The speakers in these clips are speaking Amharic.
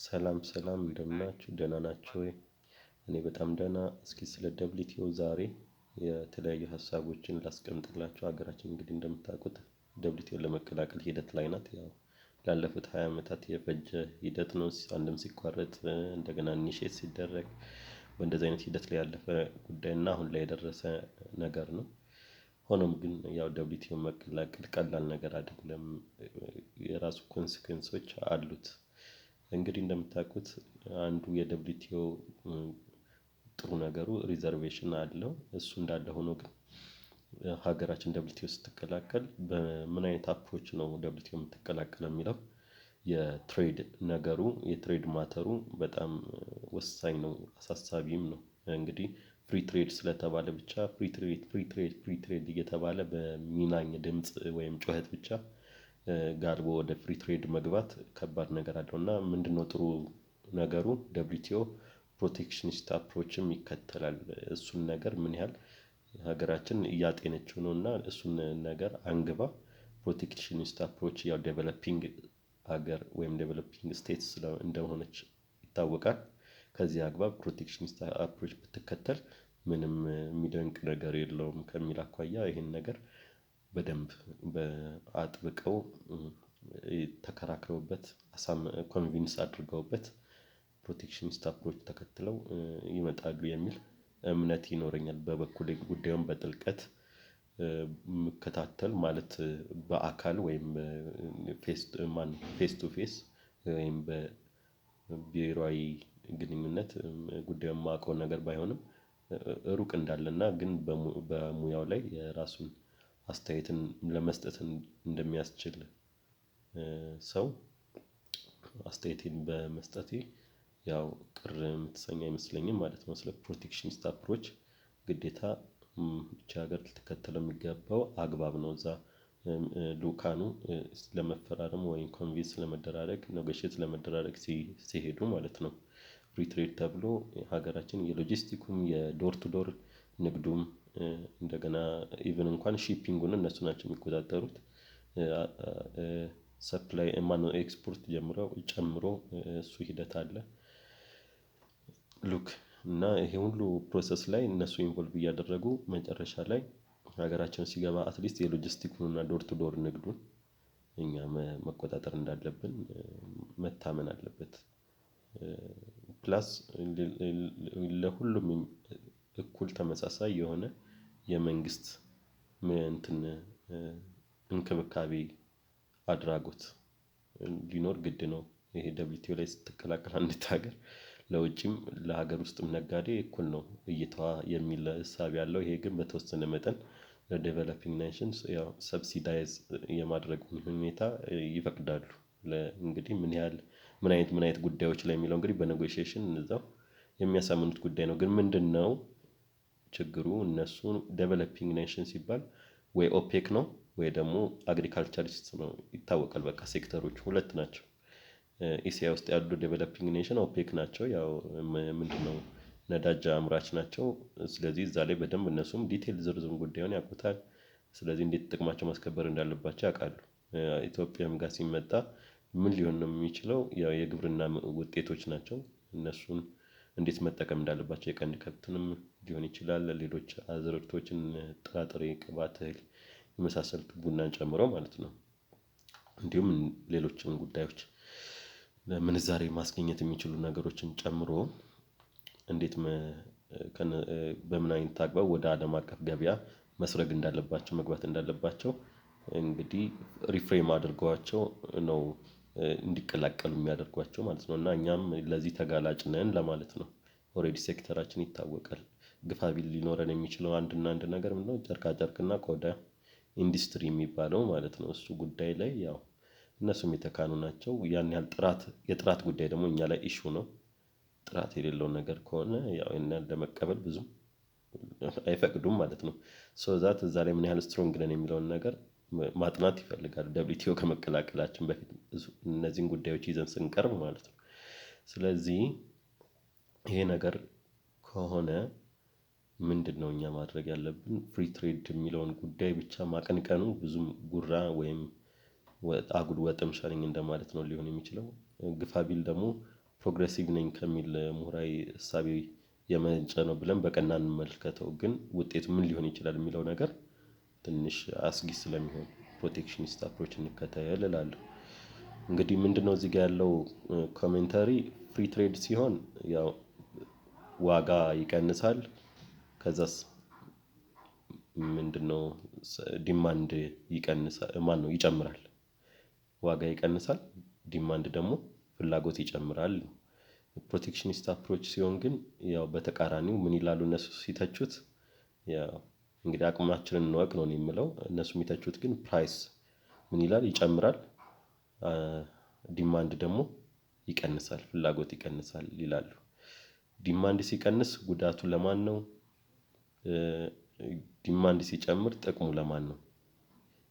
ሰላም ሰላም እንደምን ናችሁ ደህና ናችሁ ወይ? እኔ በጣም ደህና። እስኪ ስለ ደብሊቲኦ ዛሬ የተለያዩ ሀሳቦችን ላስቀምጥላችሁ። ሀገራችን እንግዲህ እንደምታውቁት ደብሊቲኦን ለመቀላቀል ሂደት ላይ ናት። ያው ላለፉት 20 ዓመታት የፈጀ ሂደት ነው። አንድም ሲቋረጥ እንደገና ኢኒሼት ሲደረግ በእንደዚህ አይነት ሂደት ላይ ያለፈ ጉዳይ እና አሁን ላይ የደረሰ ነገር ነው። ሆኖም ግን ያው ደብሊቲኦን መቀላቀል ቀላል ነገር አይደለም። የራሱ ኮንሲኩዌንሶች አሉት። እንግዲህ እንደምታውቁት አንዱ የደብሊቲኦ ጥሩ ነገሩ ሪዘርቬሽን አለው። እሱ እንዳለ ሆኖ ግን ሀገራችን ደብሊቲኦ ስትቀላቀል በምን አይነት አፕሮች ነው ደብሊቲኦ የምትቀላቀለው የሚለው የትሬድ ነገሩ የትሬድ ማተሩ በጣም ወሳኝ ነው፣ አሳሳቢም ነው። እንግዲህ ፍሪ ትሬድ ስለተባለ ብቻ ፍሪ ትሬድ እየተባለ በሚናኝ ድምጽ ወይም ጩኸት ብቻ ጋልቦ ወደ ፍሪ ትሬድ መግባት ከባድ ነገር አለው እና ምንድነው ጥሩ ነገሩ ደብሊቲኦ ፕሮቴክሽኒስት አፕሮችም ይከተላል። እሱን ነገር ምን ያህል ሀገራችን እያጤነችው ነው እና እሱን ነገር አንግባ ፕሮቴክሽኒስት አፕሮች ያው ዴቨሎፒንግ ሀገር ወይም ዴቨሎፒንግ ስቴትስ እንደሆነች ይታወቃል። ከዚህ አግባብ ፕሮቴክሽኒስት አፕሮች ብትከተል ምንም የሚደንቅ ነገር የለውም ከሚል አኳያ ይሄን ነገር በደንብ በአጥብቀው ተከራክረውበት ኮንቪንስ አድርገውበት ፕሮቴክሽኒስት አፕሮች ተከትለው ይመጣሉ የሚል እምነት ይኖረኛል። በበኩሌ ጉዳዩን በጥልቀት ምከታተል ማለት በአካል ወይም ፌስ ቱ ፌስ ወይም በቢሮአዊ ግንኙነት ጉዳዩን የማውቀው ነገር ባይሆንም ሩቅ እንዳለና ግን በሙያው ላይ የራሱን አስተያየትን ለመስጠት እንደሚያስችል ሰው አስተያየቴን በመስጠቴ ያው ቅር የምትሰኝ አይመስለኝም ማለት ነው። ስለ ፕሮቴክሽኒስት አፕሮች ግዴታ ብቻ ሀገር ልትከተለው የሚገባው አግባብ ነው። እዛ ልኡካኑ ለመፈራረም ወይም ኮንቪንስ ለመደራረግ ኔጎሼት ለመደራረግ ሲሄዱ ማለት ነው። ፍሪ ትሬድ ተብሎ ሀገራችን የሎጂስቲኩም የዶር ቱ ዶር ንግዱም እንደገና ኢቭን እንኳን ሺፒንጉን እነሱ ናቸው የሚቆጣጠሩት። ሰፕላይ ማነው ኤክስፖርት ጨምሮ እሱ ሂደት አለ። ሉክ እና ይሄ ሁሉ ፕሮሰስ ላይ እነሱ ኢንቮልቭ እያደረጉ መጨረሻ ላይ ሀገራችን ሲገባ አትሊስት የሎጂስቲኩን እና ዶር ቱ ዶር ንግዱን እኛ መቆጣጠር እንዳለብን መታመን አለበት። ፕላስ ለሁሉም እኩል ተመሳሳይ የሆነ የመንግስት እንክብካቤ አድራጎት ሊኖር ግድ ነው። ይሄ ደብሊቲኦ ላይ ስትቀላቀል አንዲት ሀገር ለውጭም ለሀገር ውስጥም ነጋዴ እኩል ነው እይታዋ የሚል እሳቤ አለው። ይሄ ግን በተወሰነ መጠን ለዴቨሎፒንግ ኔሽንስ ያው ሰብሲዳይዝ የማድረጉን ሁኔታ ይፈቅዳሉ። እንግዲህ ምን አይነት ጉዳዮች ላይ የሚለው እንግዲህ በኔጎሺዬሽን እዛው የሚያሳምኑት ጉዳይ ነው። ግን ምንድነው ችግሩ? እነሱ ዴቨሎፒንግ ኔሽን ሲባል ወይ ኦፔክ ነው ወይ ደግሞ አግሪካልቸሪስት ነው ይታወቃል። በቃ ሴክተሮች ሁለት ናቸው። ኤሲያ ውስጥ ያሉ ዴቨሎፒንግ ኔሽን ኦፔክ ናቸው። ያው ምንድነው ነዳጅ አምራች ናቸው። ስለዚህ እዛ ላይ በደንብ እነሱም ዲቴል ዝርዝሩን ጉዳዩን ያውቁታል። ስለዚህ እንዴት ጥቅማቸው ማስከበር እንዳለባቸው ያውቃሉ። ኢትዮጵያም ጋር ሲመጣ ምን ሊሆን ነው የሚችለው? ያው የግብርና ውጤቶች ናቸው። እነሱን እንዴት መጠቀም እንዳለባቸው የቀንድ ከብትንም ሊሆን ይችላል ሌሎች አዝርዕቶችን ጥራጥሬ ቅባት እህል የመሳሰሉት ቡናን ጨምሮ ማለት ነው። እንዲሁም ሌሎችም ጉዳዮች ምንዛሬ ማስገኘት የሚችሉ ነገሮችን ጨምሮ እንዴት በምን አይነት አግባብ ወደ አለም አቀፍ ገበያ መስረግ እንዳለባቸው መግባት እንዳለባቸው እንግዲህ ሪፍሬም አድርገዋቸው ነው እንዲቀላቀሉ የሚያደርጓቸው ማለት ነው። እና እኛም ለዚህ ተጋላጭ ነን ለማለት ነው። ኦሬዲ ሴክተራችን ይታወቃል። ግፋ ቢል ሊኖረን የሚችለው አንድ ነገር ምንድነው? ጨርቃ ጨርቅና ቆዳ ኢንዱስትሪ የሚባለው ማለት ነው። እሱ ጉዳይ ላይ ያው እነሱም የተካኑ ናቸው። ያን ያህል የጥራት ጉዳይ ደግሞ እኛ ላይ ኢሹ ነው። ጥራት የሌለውን ነገር ከሆነ ያው እኛን ለመቀበል ብዙም አይፈቅዱም ማለት ነው። ሶ ዛት እዛ ላይ ምን ያህል ስትሮንግ ነን የሚለውን ነገር ማጥናት ይፈልጋል። ደብሊቲኦ ከመቀላቀላችን በፊት እነዚህን ጉዳዮች ይዘን ስንቀርብ ማለት ነው። ስለዚህ ይሄ ነገር ከሆነ ምንድነው እኛ ማድረግ ያለብን? ፍሪ ትሬድ የሚለውን ጉዳይ ብቻ ማቀንቀኑ ብዙም ጉራ ወይም አጉል ወጥም ሻለኝ እንደማለት ነው ሊሆን የሚችለው። ግፋ ቢል ደግሞ ፕሮግሬሲቭ ነኝ ከሚል ምሁራዊ እሳቤ የመነጨ ነው ብለን በቀና እንመልከተው። ግን ውጤቱ ምን ሊሆን ይችላል የሚለው ነገር ትንሽ አስጊ ስለሚሆን ፕሮቴክሽኒስት አፕሮች እንከተል እላለሁ። እንግዲህ ምንድነው እዚህ ጋር ያለው ኮሜንታሪ ፍሪ ትሬድ ሲሆን ያው ዋጋ ይቀንሳል። ከዛስ ምንድነው ዲማንድ ይቀንሳል ማነው ይጨምራል። ዋጋ ይቀንሳል ዲማንድ ደግሞ ፍላጎት ይጨምራል። ፕሮቴክሽኒስት አፕሮች ሲሆን ግን ያው በተቃራኒው ምን ይላሉ እነሱ ሲተቹት ያው እንግዲህ አቅማችንን እንወቅ ነው የምለው። እነሱ የሚተቹት ግን ፕራይስ ምን ይላል ይጨምራል። ዲማንድ ደግሞ ይቀንሳል ፍላጎት ይቀንሳል ይላሉ። ዲማንድ ሲቀንስ ጉዳቱ ለማነው? ዲማንድ ሲጨምር ጥቅሙ ለማነው?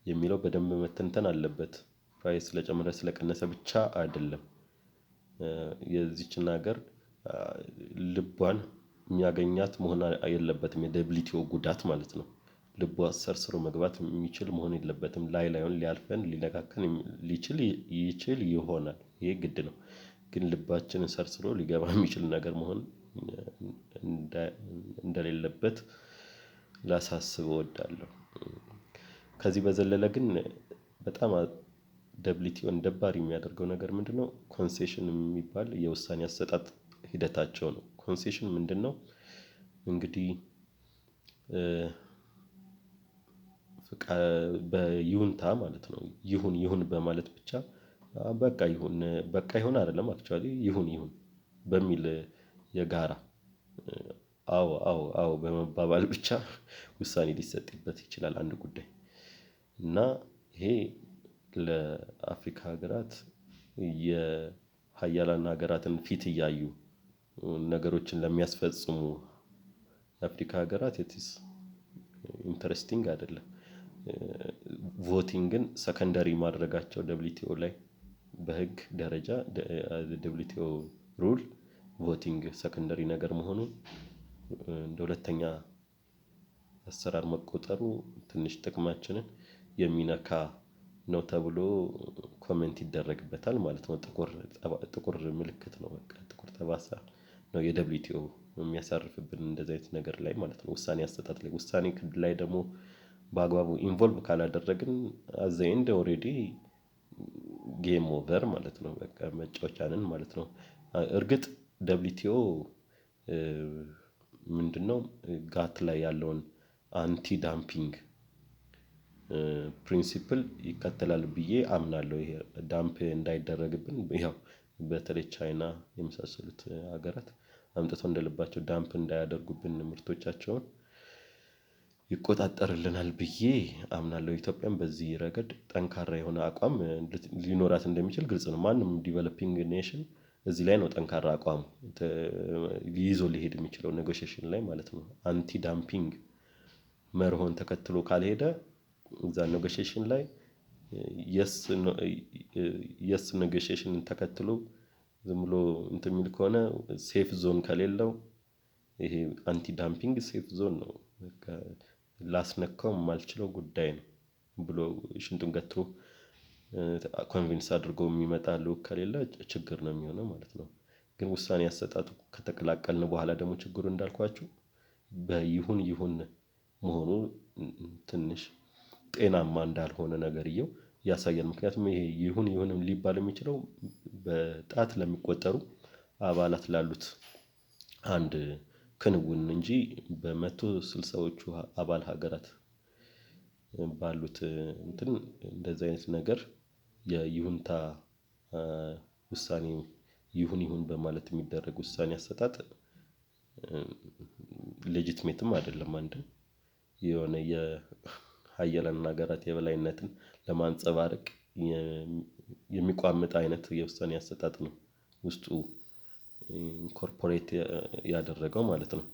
የሚለው በደንብ መተንተን አለበት። ፕራይስ ስለጨመረ ስለቀነሰ ብቻ አይደለም። የዚችን ሀገር ልቧን የሚያገኛት መሆን የለበትም የደብሊቲኦ ጉዳት ማለት ነው። ልቧ ሰርስሮ መግባት የሚችል መሆን የለበትም ላይ ላዩን ሊያልፈን ሊነካከን ይችል ይሆናል ይሄ ግድ ነው። ግን ልባችንን ሰርስሮ ሊገባ የሚችል ነገር መሆን እንደሌለበት ላሳስብ እወዳለሁ። ከዚህ በዘለለ ግን በጣም ደብሊቲኦን ደባሪ የሚያደርገው ነገር ምንድነው? ኮንሴሽን የሚባል የውሳኔ አሰጣጥ ሂደታቸው ነው። ኮንሴሽን ምንድነው? እንግዲህ በይሁንታ ማለት ነው። ይሁን በማለት ብቻ በቃ ይሁን አይደለም አክቹአሊ ይሁን በሚል የጋራ አዎ በመባባል ብቻ ውሳኔ ሊሰጥበት ይችላል አንድ ጉዳይ። እና ይሄ ለአፍሪካ ሀገራት የሀያላን ሀገራትን ፊት እያዩ ነገሮችን ለሚያስፈጽሙ የአፍሪካ ሀገራት ኢትስ ኢንተረስቲንግ አይደለም። ቮቲንግን ሰከንደሪ ማድረጋቸው ደብሊቲኦ ላይ በህግ ደረጃ ደብሊቲኦ ሩል ቮቲንግ ሰከንደሪ ነገር መሆኑን እንደ ሁለተኛ አሰራር መቆጠሩ ትንሽ ጥቅማችንን የሚነካ ነው ተብሎ ኮሜንት ይደረግበታል ማለት ነው። ጥቁር ምልክት ነው በቃ ጥቁር ጠባሳ ነው የደብሊቲኦ የሚያሳርፍብን እንደዚህ አይነት ነገር ላይ ማለት ነው። ውሳኔ አሰጣጥ ላይ ውሳኔ ላይ ደግሞ በአግባቡ ኢንቮልቭ ካላደረግን አት ዘ ኤንድ ኦሬዲ ጌም ኦቨር ማለት ነው በቃ መጫወቻ ነን ማለት ነው። እርግጥ ደብሊቲኦ ምንድነው ጋት ላይ ያለውን አንቲ ዳምፒንግ ፕሪንሲፕል ይከተላል ብዬ አምናለሁ። ይሄ ዳምፕ እንዳይደረግብን ያው በተለይ ቻይና የመሳሰሉት ሀገራት አምጥተው እንደልባቸው ዳምፕ እንዳያደርጉብን ምርቶቻቸውን ይቆጣጠርልናል ብዬ አምናለሁ። ኢትዮጵያም በዚህ ረገድ ጠንካራ የሆነ አቋም ሊኖራት እንደሚችል ግልጽ ነው። ማንም ዲቨሎፒንግ ኔሽን እዚህ ላይ ነው ጠንካራ አቋም ይዞ ሊሄድ የሚችለው ኔጎሺዬሽን ላይ ማለት ነው። አንቲ ዳምፒንግ መርሆን ተከትሎ ካልሄደ እዛ ኔጎሺዬሽን ላይ የስ ኔጎሺዬሽንን ተከትሎ ዝም ብሎ እንትን የሚል ከሆነ ሴፍ ዞን ከሌለው ይሄ አንቲ ዳምፒንግ ሴፍ ዞን ነው በቃ ላስነካው የማልችለው ጉዳይ ነው ብሎ ሽንጡን ገትሮ ኮንቪንስ አድርጎ የሚመጣ ልዑክ ከሌለ ችግር ነው የሚሆነው ማለት ነው። ግን ውሳኔ አሰጣጡ ከተቀላቀልን በኋላ ደግሞ ችግሩ እንዳልኳችሁ በይሁን መሆኑ ትንሽ ጤናማ እንዳልሆነ ነገርየው ያሳያል። ምክንያቱም ይሄ ይሁንም ሊባል የሚችለው በጣት ለሚቆጠሩ አባላት ላሉት አንድ ክንውን እንጂ በመቶ ስልሳዎቹ አባል ሀገራት ባሉት እንትን እንደዚህ አይነት ነገር የይሁንታ ውሳኔ ይሁን በማለት የሚደረግ ውሳኔ አሰጣጥ ሌጂቲሜትም አይደለም። አንድም የሆነ የሀያላን ሀገራት የበላይነትን ለማንፀባረቅ የሚቋምጥ አይነት የውሳኔ አሰጣጥ ነው ውስጡ ኢንኮርፖሬት ያደረገው ማለት ነው።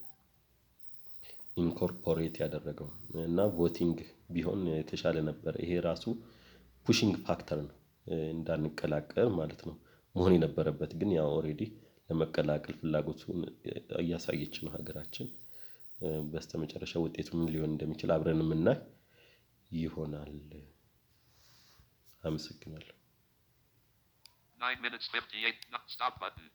ኢንኮርፖሬት ያደረገው እና ቮቲንግ ቢሆን የተሻለ ነበር። ይሄ ራሱ ፑሺንግ ፋክተር ነው እንዳንቀላቀል ማለት ነው መሆን የነበረበት ግን ያው ኦሬዲ ለመቀላቀል ፍላጎቱን እያሳየች ነው ሀገራችን። በስተመጨረሻ ውጤቱ ምን ሊሆን እንደሚችል አብረን የምናይ ይሆናል። አመሰግናለሁ። 9 minutes 58. Stop button.